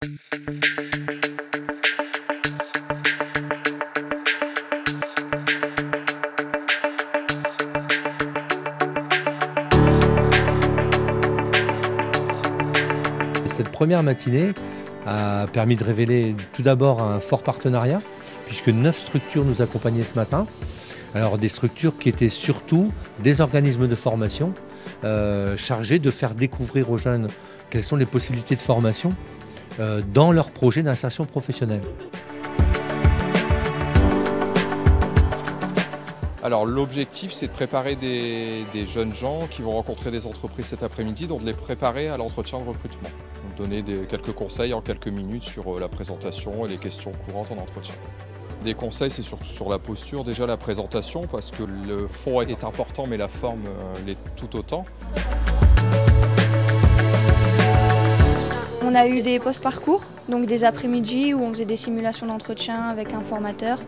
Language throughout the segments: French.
Cette première matinée a permis de révéler tout d'abord un fort partenariat, puisque 9 structures nous accompagnaient ce matin. Alors des structures qui étaient surtout des organismes de formation chargés de faire découvrir aux jeunes quelles sont les possibilités de formation dans leur projet d'insertion professionnelle. Alors l'objectif, c'est de préparer des jeunes gens qui vont rencontrer des entreprises cet après-midi, donc de les préparer à l'entretien de recrutement. Donc donner quelques conseils en quelques minutes sur la présentation et les questions courantes en entretien. Des conseils, c'est surtout sur la posture, déjà la présentation, parce que le fond est important, mais la forme l'est tout autant. On a eu des post-parcours, donc des après-midi où on faisait des simulations d'entretien avec un formateur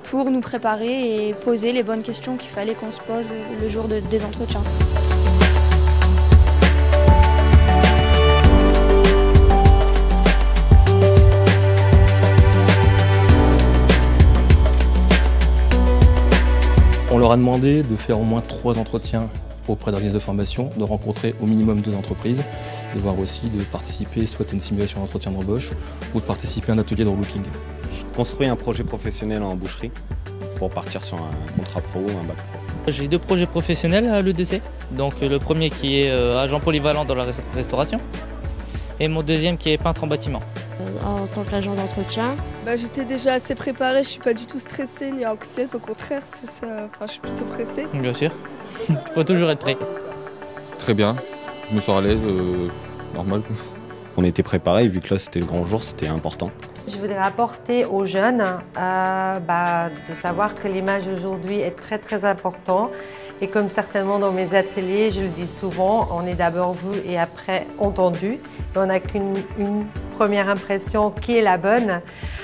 pour nous préparer et poser les bonnes questions qu'il fallait qu'on se pose le jour des entretiens. On leur a demandé de faire au moins 3 entretiens auprès d'organismes de formation, de rencontrer au minimum 2 entreprises, et voir aussi de participer soit à une simulation d'entretien d'embauche ou de participer à un atelier de relooking. Je construis un projet professionnel en boucherie pour partir sur un contrat pro ou un bac pro. J'ai 2 projets professionnels à l'EDC. Donc le premier qui est agent polyvalent dans la restauration et mon deuxième qui est peintre en bâtiment. En tant qu'agent d'entretien. J'étais déjà assez préparée, je suis pas du tout stressée ni anxieuse, au contraire, je suis plutôt pressée. Bien sûr, il faut toujours être prêt. Très bien, je me sens à l'aise, normal. On était préparés, vu que là c'était le grand jour, c'était important. Je voudrais apporter aux jeunes de savoir que l'image aujourd'hui est très important. Et comme certainement dans mes ateliers, je le dis souvent, on est d'abord vu et après entendu. Et on n'a qu'une première impression qui est la bonne.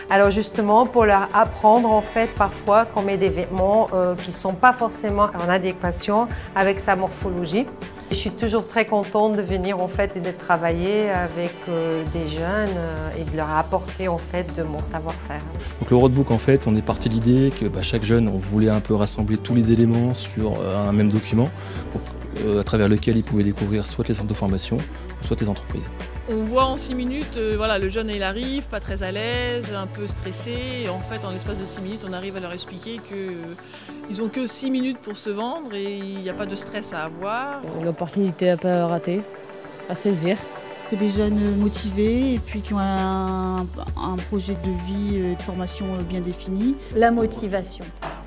Alors justement, pour leur apprendre en fait parfois qu'on met des vêtements qui ne sont pas forcément en adéquation avec sa morphologie. Je suis toujours très contente de venir en fait et de travailler avec des jeunes et de leur apporter en fait de mon savoir-faire. Donc le roadbook, en fait, on est parti de l'idée que chaque jeune, on voulait un peu rassembler tous les éléments sur un même document à travers lequel il pouvait découvrir soit les centres de formation, soit les entreprises. On voit en 6 minutes, le jeune il arrive, pas très à l'aise, un peu stressé. Et en fait, en l'espace de 6 minutes, on arrive à leur expliquer qu'ils n'ont que 6 minutes pour se vendre et il n'y a pas de stress à avoir. L'opportunité à pas rater, à saisir. Des jeunes motivés et puis qui ont un projet de vie et de formation bien défini. La motivation.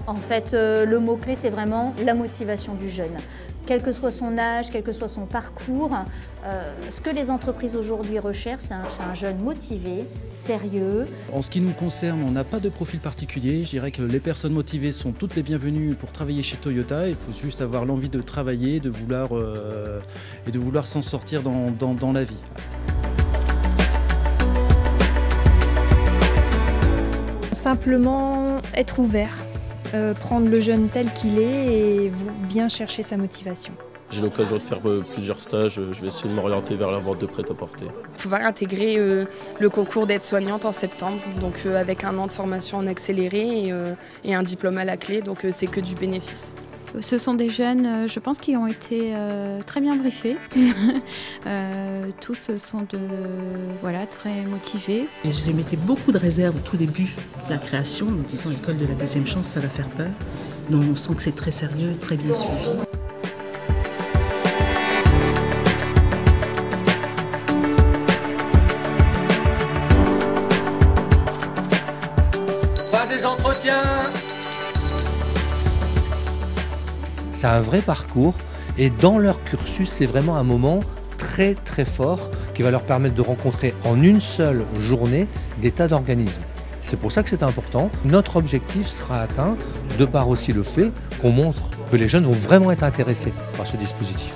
En fait, le mot-clé, c'est vraiment la motivation du jeune. Quel que soit son âge, quel que soit son parcours, ce que les entreprises aujourd'hui recherchent, c'est un jeune motivé, sérieux. En ce qui nous concerne, on n'a pas de profil particulier. Je dirais que les personnes motivées sont toutes les bienvenues pour travailler chez Toyota. Il faut juste avoir l'envie de travailler, de vouloir s'en sortir dans la vie. Simplement être ouvert. Prendre le jeune tel qu'il est et bien chercher sa motivation. J'ai l'occasion de faire plusieurs stages, je vais essayer de m'orienter vers la vente de prêt-à-porter. Pouvoir intégrer le concours d'aide-soignante en septembre, donc avec un an de formation en accéléré et un diplôme à la clé, donc c'est que du bénéfice. Ce sont des jeunes, je pense, qui ont été très bien briefés. Tous sont très motivés. Et je mettais beaucoup de réserves au tout début de la création, en me disant l'école de la deuxième chance, ça va faire peur. Non, on sent que c'est très sérieux, très bien suivi. Fin des entretiens. C'est un vrai parcours et dans leur cursus, c'est vraiment un moment très fort qui va leur permettre de rencontrer en une seule journée des tas d'organismes. C'est pour ça que c'est important. Notre objectif sera atteint de par aussi le fait qu'on montre que les jeunes vont vraiment être intéressés par ce dispositif.